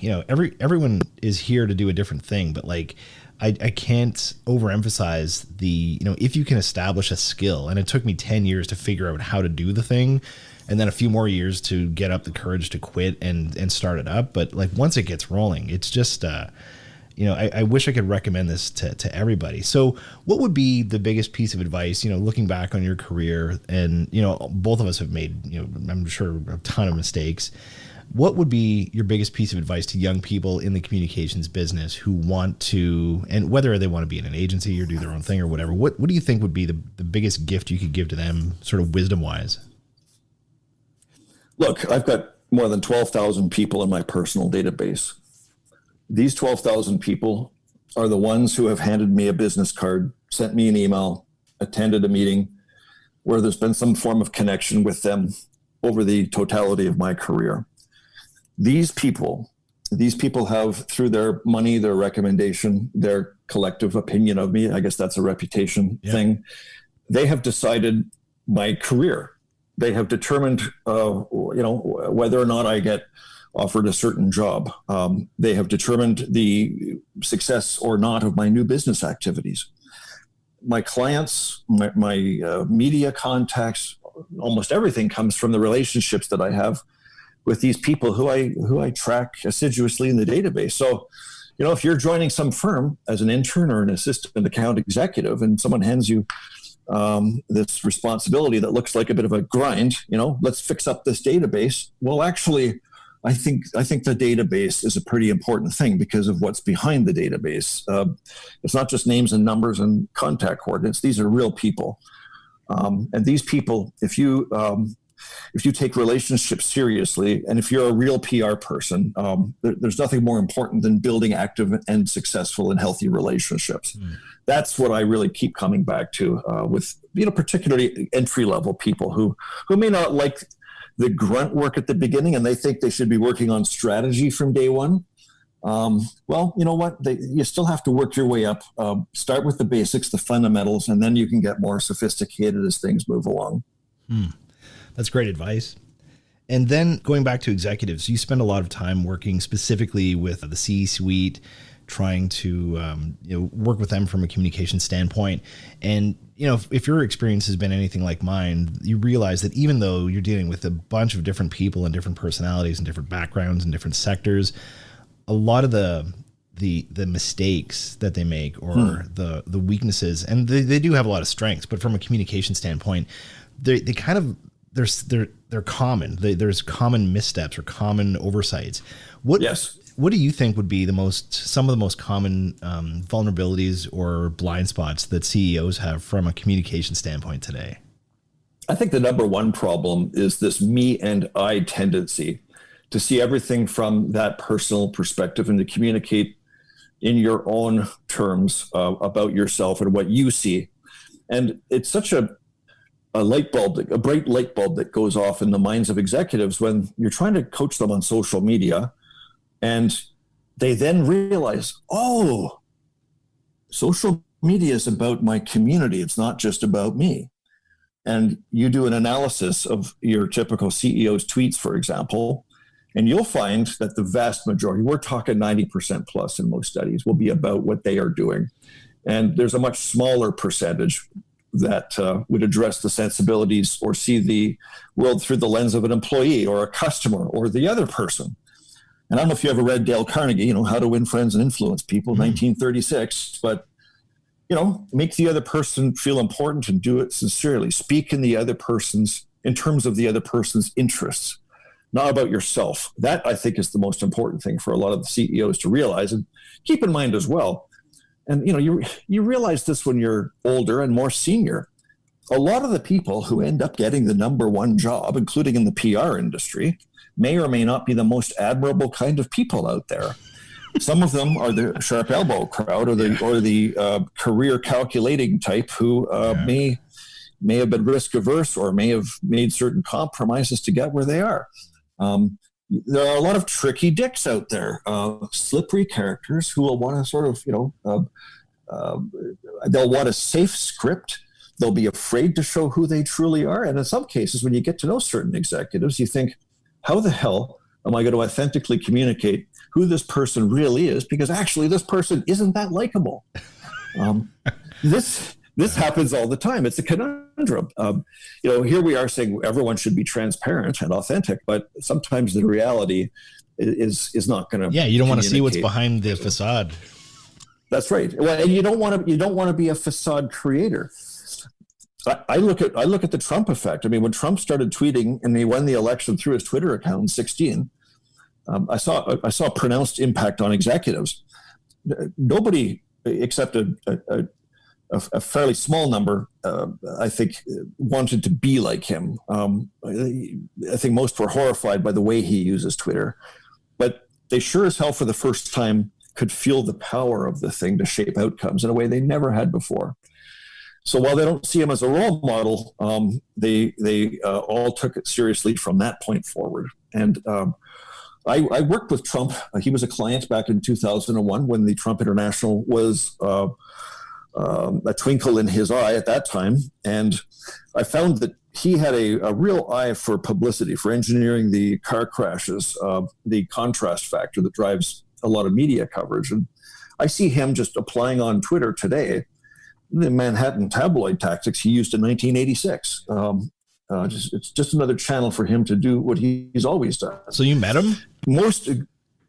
know, everyone is here to do a different thing, but like, I can't overemphasize you know, if you can establish a skill, and it took me 10 years to figure out how to do the thing, and then a few more years to get up the courage to quit and start it up. But like, once it gets rolling, it's just, you know, I wish I could recommend this to everybody. So what would be the biggest piece of advice, you know, looking back on your career, and, you know, both of us have made, you know, I'm sure a ton of mistakes. What would be your biggest piece of advice to young people in the communications business who want to, and whether they want to be in an agency or do their own thing or whatever, what do you think would be the biggest gift you could give to them, sort of wisdom wise? Look, I've got more than 12,000 people in my personal database. These 12,000 people are the ones who have handed me a business card, sent me an email, attended a meeting where there's been some form of connection with them over the totality of my career. These people have, through their money, their recommendation, their collective opinion of me, I guess that's a reputation thing, they have decided my career. They have determined, you know, whether or not I get offered a certain job. They have determined the success or not of my new business activities. My clients, my media contacts, almost everything comes from the relationships that I have with these people who I track assiduously in the database. So, you know, if you're joining some firm as an intern or an assistant account executive, and someone hands you this responsibility that looks like a bit of a grind, you know, let's fix up this database. Well, actually, I think the database is a pretty important thing because of what's behind the database. It's not just names and numbers and contact coordinates. These are real people. And these people, if you take relationships seriously, and if you're a real PR person, there's nothing more important than building active and successful and healthy relationships. That's what I really keep coming back to with, you know, particularly entry-level people who may not like the grunt work at the beginning, and they think they should be working on strategy from day one. Well, you know what? You still have to work your way up. Start with the basics, the fundamentals, and then you can get more sophisticated as things move along. That's great advice. And then going back to executives, you spend a lot of time working specifically with the C-suite, trying to you know, work with them from a communication standpoint. And, you know, if your experience has been anything like mine, you realize that even though you're dealing with a bunch of different people and different personalities and different backgrounds and different sectors, a lot of the mistakes that they make, or the weaknesses, and they do have a lot of strengths, but from a communication standpoint, they kind of, they're common. There's common missteps or common oversights. What do you think would be some of the most common vulnerabilities or blind spots that CEOs have from a communication standpoint today? I think the number one problem is this me and I tendency to see everything from that personal perspective and to communicate in your own terms about yourself and what you see. And it's such a bright light bulb that goes off in the minds of executives when you're trying to coach them on social media, and they then realize, oh, social media is about my community. It's not just about me. And you do an analysis of your typical CEO's tweets, for example, and you'll find that the vast majority, we're talking 90% plus in most studies, will be about what they are doing. And there's a much smaller percentage that would address the sensibilities or see the world through the lens of an employee or a customer or the other person. And I don't know if you ever read Dale Carnegie, How to Win Friends and Influence People, 1936, but make the other person feel important and do it sincerely. Speak in terms of the other person's interests, not about yourself. That, I think, is the most important thing for a lot of the CEOs to realize and keep in mind as well. And, you realize this when you're older and more senior. A lot of the people who end up getting the number one job, including in the PR industry, may or may not be the most admirable kind of people out there. Some of them are the sharp elbow crowd or the career calculating type who may have been risk averse or may have made certain compromises to get where they are. There are a lot of tricky dicks out there, slippery characters who will want to sort of, they'll want a safe script. They'll be afraid to show who they truly are. And in some cases, when you get to know certain executives, you think, how the hell am I going to authentically communicate who this person really is? Because actually, this person isn't that likable. This happens all the time. It's a conundrum. Here we are saying everyone should be transparent and authentic, but sometimes the reality is not going to. Yeah, you don't want to see what's behind the facade. That's right. Well, and you don't want to be a facade creator. I look at the Trump effect. I mean, when Trump started tweeting and he won the election through his Twitter account in 2016, I saw a pronounced impact on executives. Nobody except a fairly small number, I think, wanted to be like him. I think most were horrified by the way he uses Twitter, but they sure as hell for the first time could feel the power of the thing to shape outcomes in a way they never had before. So while they don't see him as a role model, they all took it seriously from that point forward. And I worked with Trump. He was a client back in 2001 when the Trump International was a twinkle in his eye at that time. And I found that he had a real eye for publicity, for engineering the car crashes, the contrast factor that drives a lot of media coverage. And I see him just applying on Twitter today the Manhattan tabloid tactics he used in 1986. It's just another channel for him to do what he's always done. So you met him?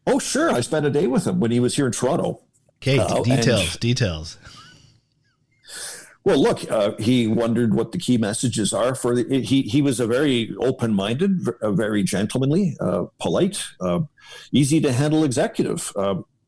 Oh, sure. I spent a day with him when he was here in Toronto. Okay, details. Well, look, he wondered what the key messages are for he was a very open-minded, a very gentlemanly, polite, easy to handle executive.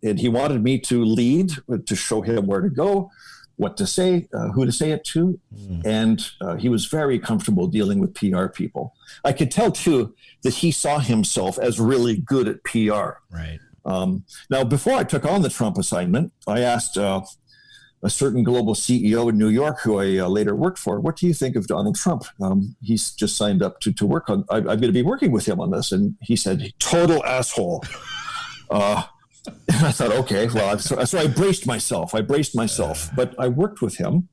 And he wanted me to lead, to show him where to go, what to say, who to say it to. And he was very comfortable dealing with PR people. I could tell, too, that he saw himself as really good at PR. Right. Now, before I took on the Trump assignment, I asked a certain global CEO in New York who I later worked for, what do you think of Donald Trump? He's just signed up to work on, I'm going to be working with him on this. And he said, total asshole. And I thought, okay, well, so I braced myself, but I worked with him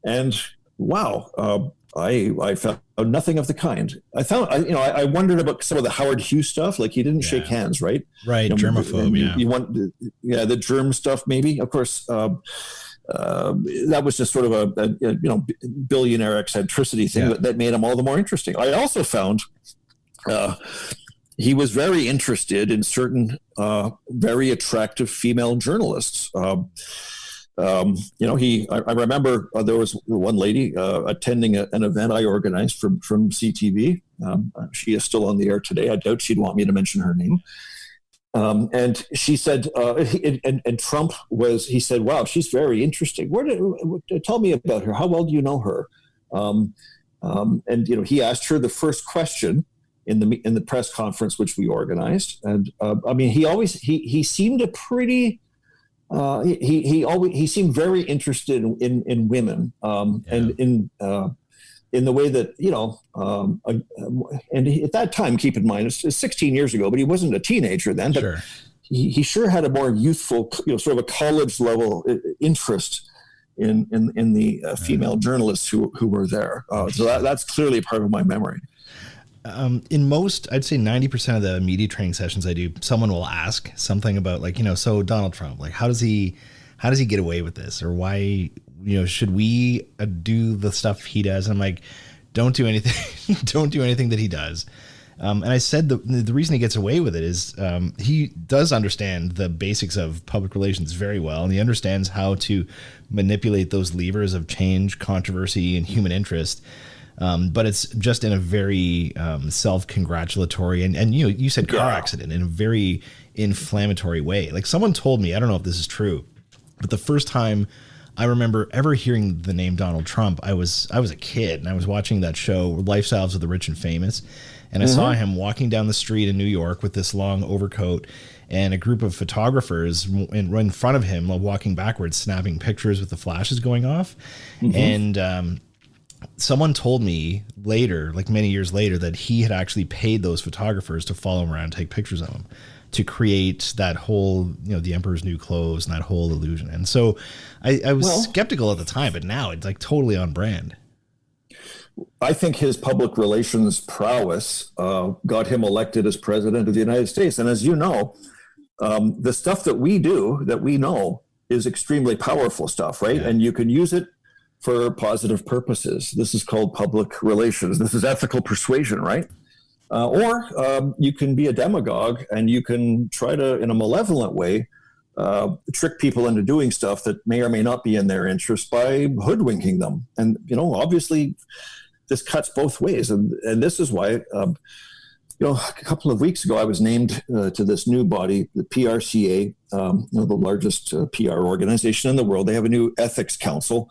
and wow, I found nothing of the kind. I wondered about some of the Howard Hughes stuff. Like he didn't shake hands, right? Right. Germaphobe. You want, the germ stuff, maybe. Of course, that was just sort of a billionaire eccentricity thing that made him all the more interesting. I also found he was very interested in certain very attractive female journalists. I remember there was one lady attending an event I organized from CTV. She is still on the air today. I doubt she'd want me to mention her name. And she said, and Trump he said, wow, she's very interesting. Tell me about her. How well do you know her? And he asked her the first question in the press conference, which we organized. And he seemed a pretty, he seemed very interested in women, and in the way that, and at that time, keep in mind, it's 16 years ago, but he wasn't a teenager then. But, sure. he sure had a more youthful, sort of a college level interest in the female journalists who were there. So that's clearly part of my memory. In most, I'd say 90% of the media training sessions I do, someone will ask something about like, so Donald Trump, like, how does he get away with this? Or why, should we do the stuff he does? And I'm like, don't do anything. Don't do anything that he does. And I said the reason he gets away with it is he does understand the basics of public relations very well. And he understands how to manipulate those levers of change, controversy, and human interest. But it's just in a very self-congratulatory and you said car accident in a very inflammatory way. Like someone told me, I don't know if this is true, but the first time I remember ever hearing the name Donald Trump, I was a kid and I was watching that show, Lifestyles of the Rich and Famous. And I saw him walking down the street in New York with this long overcoat and a group of photographers in front of him walking backwards, snapping pictures with the flashes going off. And someone told me later, like many years later, that he had actually paid those photographers to follow him around and take pictures of him to create that whole, the Emperor's New Clothes and that whole illusion. And so I was skeptical at the time, but now it's like totally on brand. I think his public relations prowess got him elected as president of the United States. And as you know, the stuff that we do, that we know, is extremely powerful stuff, right? Yeah. And you can use it for positive purposes. This is called public relations. This is ethical persuasion, right? Or you can be a demagogue and you can try to, in a malevolent way, trick people into doing stuff that may or may not be in their interest by hoodwinking them. And, obviously this cuts both ways. And this is why, a couple of weeks ago, I was named to this new body, the PRCA, the largest PR organization in the world. They have a new ethics council,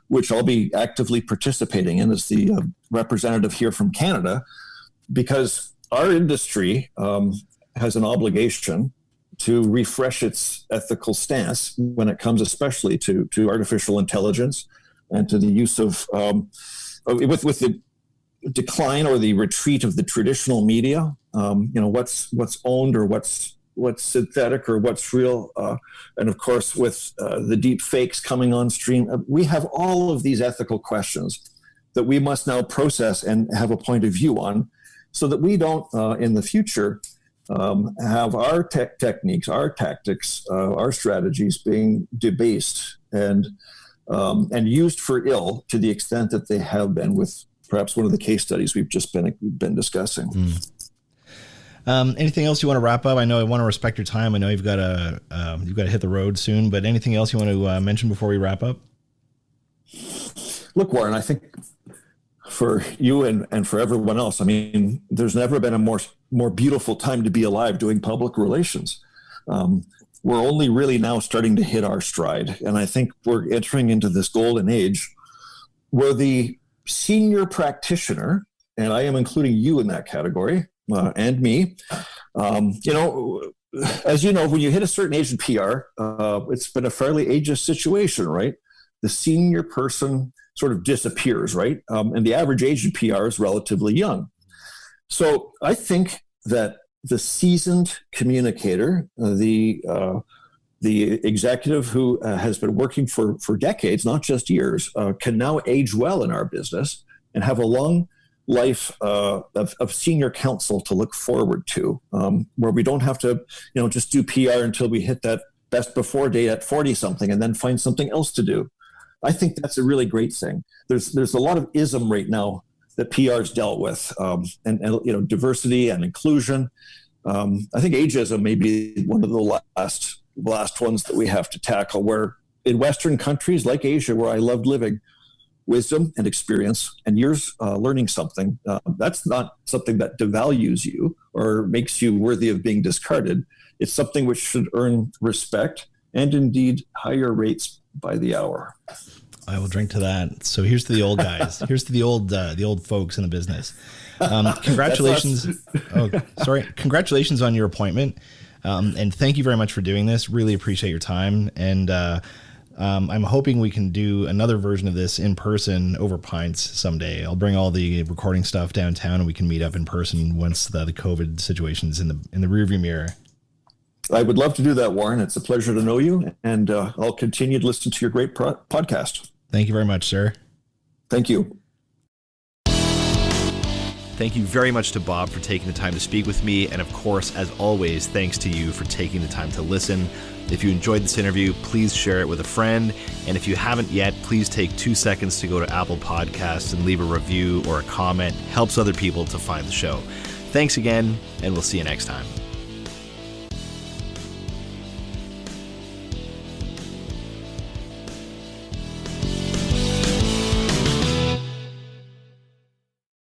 which I'll be actively participating in as the representative here from Canada, because our industry has an obligation to refresh its ethical stance when it comes especially to artificial intelligence and to the use of, with the decline or the retreat of the traditional media, what's owned or what's synthetic or what's real. And of course, with the deep fakes coming on stream, we have all of these ethical questions that we must now process and have a point of view on so that we don't, in the future, have our techniques, our tactics, our strategies being debased and used for ill to the extent that they have been with perhaps one of the case studies we've just been discussing. Anything else you want to wrap up? I know I want to respect your time. I know you've got to hit the road soon, but anything else you want to mention before we wrap up? Look, Warren, I think for you and for everyone else, I mean, there's never been a more beautiful time to be alive doing public relations. We're only really now starting to hit our stride. And I think we're entering into this golden age where the senior practitioner, and I am including you in that category, and me, as you know, when you hit a certain age in PR, it's been a fairly ageist situation, right? The senior person sort of disappears, right? And the average age in PR is relatively young. So I think that the seasoned communicator, the executive who has been working for decades, not just years, can now age well in our business and have a long life of senior counsel to look forward to, where we don't have to, just do PR until we hit that best before date at 40 something and then find something else to do. I think that's a really great thing. There's a lot of ism right now that PR's dealt with, and diversity and inclusion. I think ageism may be one of the last ones that we have to tackle, where in Western countries like Asia, where I loved living, wisdom and experience and years learning something, that's not something that devalues you or makes you worthy of being discarded. It's something which should earn respect and indeed higher rates by the hour. I will drink to that. So here's to the old guys. Here's to the old folks in the business. Congratulations. Congratulations on your appointment. And thank you very much for doing this. Really appreciate your time. And I'm hoping we can do another version of this in person over pints someday. I'll bring all the recording stuff downtown and we can meet up in person once the COVID situation's in the rearview mirror. I would love to do that, Warren. It's a pleasure to know you, and I'll continue to listen to your great podcast. Thank you very much, sir. Thank you. Thank you very much to Bob for taking the time to speak with me. And of course, as always, thanks to you for taking the time to listen. If you enjoyed this interview, please share it with a friend. And if you haven't yet, please take 2 seconds to go to Apple Podcasts and leave a review or a comment. Helps other people to find the show. Thanks again, and we'll see you next time.